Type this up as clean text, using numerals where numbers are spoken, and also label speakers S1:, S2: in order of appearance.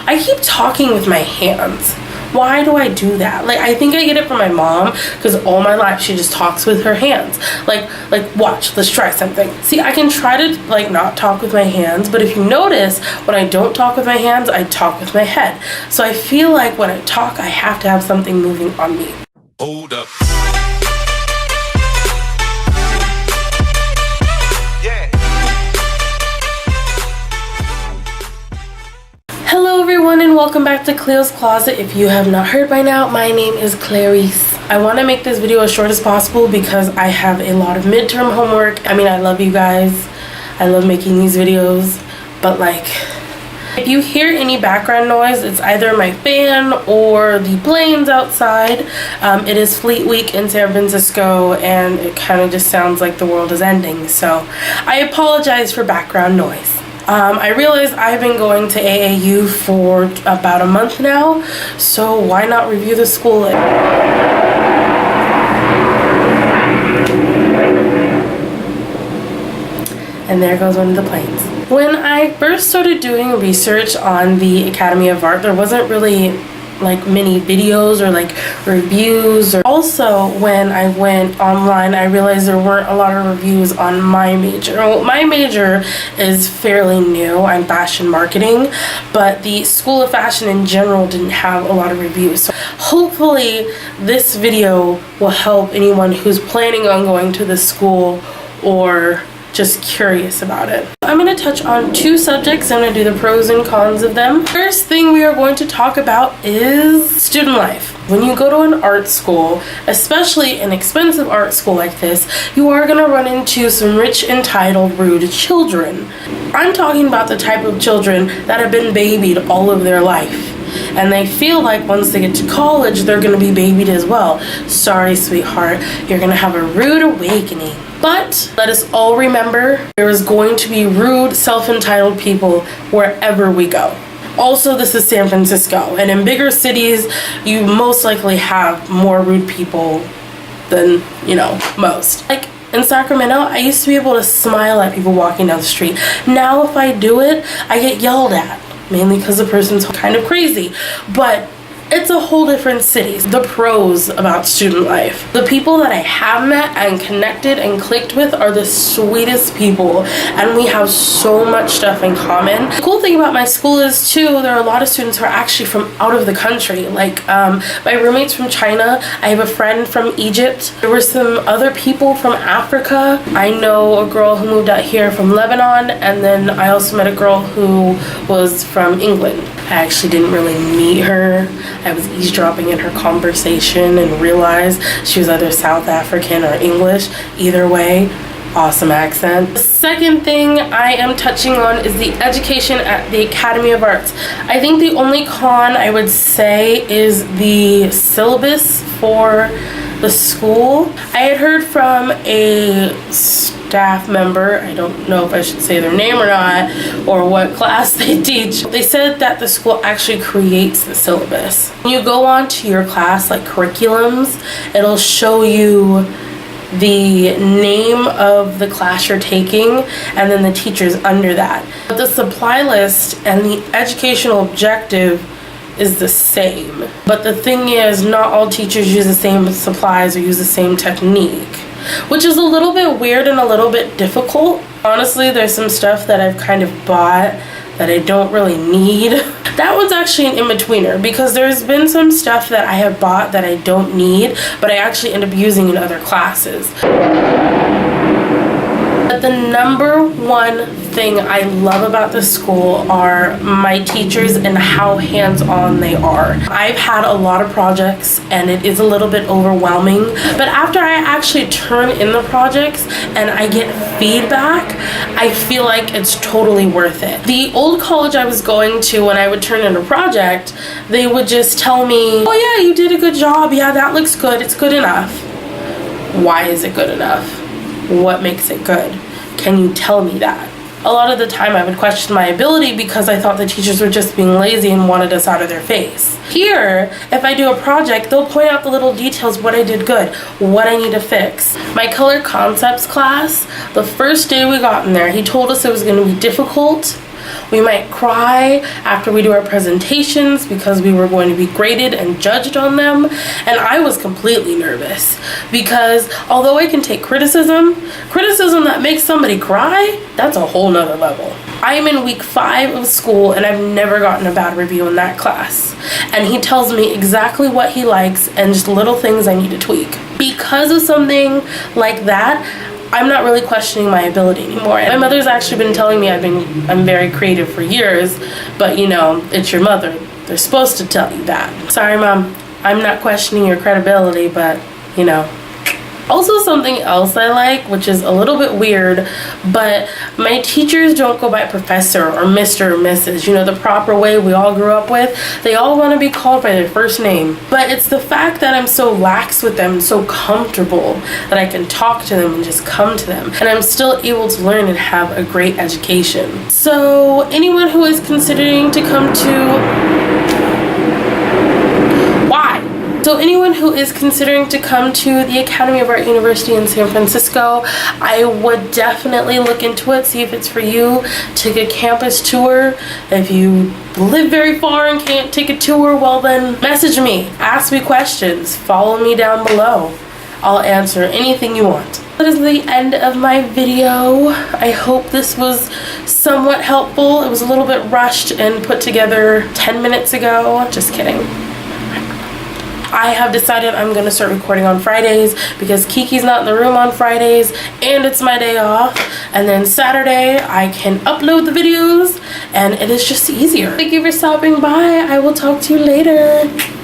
S1: I keep talking with my hands. Why do I do that? Like, I think I get it from my mom, because all my life she just talks with her hands. Like watch, let's try something. See, I can try to like not talk with my hands, but if you notice, when I don't talk with my hands, I talk with my head. So I feel like when I talk, I have to have something moving on me.
S2: Hold up.
S1: Hello everyone and welcome back to Cleo's Closet. If you have not heard by now, my name is Clarice. I want to make this video as short as possible because I have a lot of midterm homework. I mean, I love you guys. I love making these videos, but like, if you hear any background noise, it's either my fan or the planes outside. It is Fleet Week in San Francisco and it kind of just sounds like the world is ending. So I apologize for background noise. I realize I've been going to AAU for about a month now, so why not review the school? And there goes one of the planes. When I first started doing research on the Academy of Art, there wasn't really like many videos or like reviews. Or also when I went online, I realized there weren't a lot of reviews on my major. Well, my major is fairly new. I'm fashion marketing, but the School of Fashion in general didn't have a lot of reviews. So hopefully this video will help anyone who's planning on going to the school or just curious about it. I'm going to touch on two subjects. I'm going to do the pros and cons of them. First thing we are going to talk about is student life. When you go to an art school, especially an expensive art school like this, you are going to run into some rich, entitled, rude children. I'm talking about the type of children that have been babied all of their life. And they feel like once they get to college, they're going to be babied as well. Sorry, sweetheart, you're going to have a rude awakening. But let us all remember, there is going to be rude, self-entitled people wherever we go. Also, this is San Francisco, and in bigger cities, you most likely have more rude people than, most. Like in Sacramento, I used to be able to smile at people walking down the street. Now, if I do it, I get yelled at. Mainly because the person's kind of crazy, but it's a whole different city. The pros about student life. The people that I have met and connected and clicked with are the sweetest people, and we have so much stuff in common. The cool thing about my school is too, there are a lot of students who are actually from out of the country. Like my roommate's from China. I have a friend from Egypt. There were some other people from Africa. I know a girl who moved out here from Lebanon, and then I also met a girl who was from England. I actually didn't really meet her. I was eavesdropping in her conversation and realized she was either South African or English. Either way, awesome accent. The second thing I am touching on is the education at the Academy of Arts. I think the only con I would say is the syllabus for the school. I had heard from a staff member, I don't know if I should say their name or not, or what class they teach. They said that the school actually creates the syllabus. When you go on to your class, like curriculums, it'll show you the name of the class you're taking and then the teachers under that. But the supply list and the educational objective is the same. But the thing is, not all teachers use the same supplies or use the same technique, which is a little bit weird and a little bit difficult. Honestly, there's some stuff that I've kind of bought that I don't really need. That one's actually an in-betweener because there's been some stuff that I have bought that I don't need, but I actually end up using in other classes. But the number one thing I love about the school are my teachers and how hands-on they are. I've had a lot of projects and it is a little bit overwhelming, but after I actually turn in the projects and I get feedback, I feel like it's totally worth it. The old college I was going to, when I would turn in a project, they would just tell me, oh yeah, you did a good job, yeah, that looks good, it's good enough. Why is it good enough? What makes it good? Can you tell me that? A lot of the time I would question my ability because I thought the teachers were just being lazy and wanted us out of their face. Here, if I do a project, they'll point out the little details, what I did good, what I need to fix. My color concepts class, the first day we got in there, he told us it was going to be difficult. We might cry after we do our presentations because we were going to be graded and judged on them. And I was completely nervous because although I can take criticism that makes somebody cry, that's a whole nother level. I am in week 5 of school and I've never gotten a bad review in that class. And he tells me exactly what he likes and just little things I need to tweak. Because of something like that, I'm not really questioning my ability anymore. My mother's actually been telling me I'm very creative for years, but you know, it's your mother. They're supposed to tell you that. Sorry, Mom. I'm not questioning your credibility, but you know. Also, something else I like, which is a little bit weird, but my teachers don't go by professor or Mr. or Mrs., you know, the proper way we all grew up with. They all want to be called by their first name. But it's the fact that I'm so lax with them, so comfortable, that I can talk to them and just come to them. And I'm still able to learn and have a great education. So anyone who is considering to come to... So anyone who is considering to come to the Academy of Art University in San Francisco, I would definitely look into it, see if it's for you. Take a campus tour. If you live very far and can't take a tour, well then message me, ask me questions, follow me down below. I'll answer anything you want. That is the end of my video. I hope this was somewhat helpful. It was a little bit rushed and put together 10 minutes ago. Just kidding. I have decided I'm going to start recording on Fridays because Kiki's not in the room on Fridays and it's my day off. And then Saturday I can upload the videos and it is just easier. Thank you for stopping by. I will talk to you later.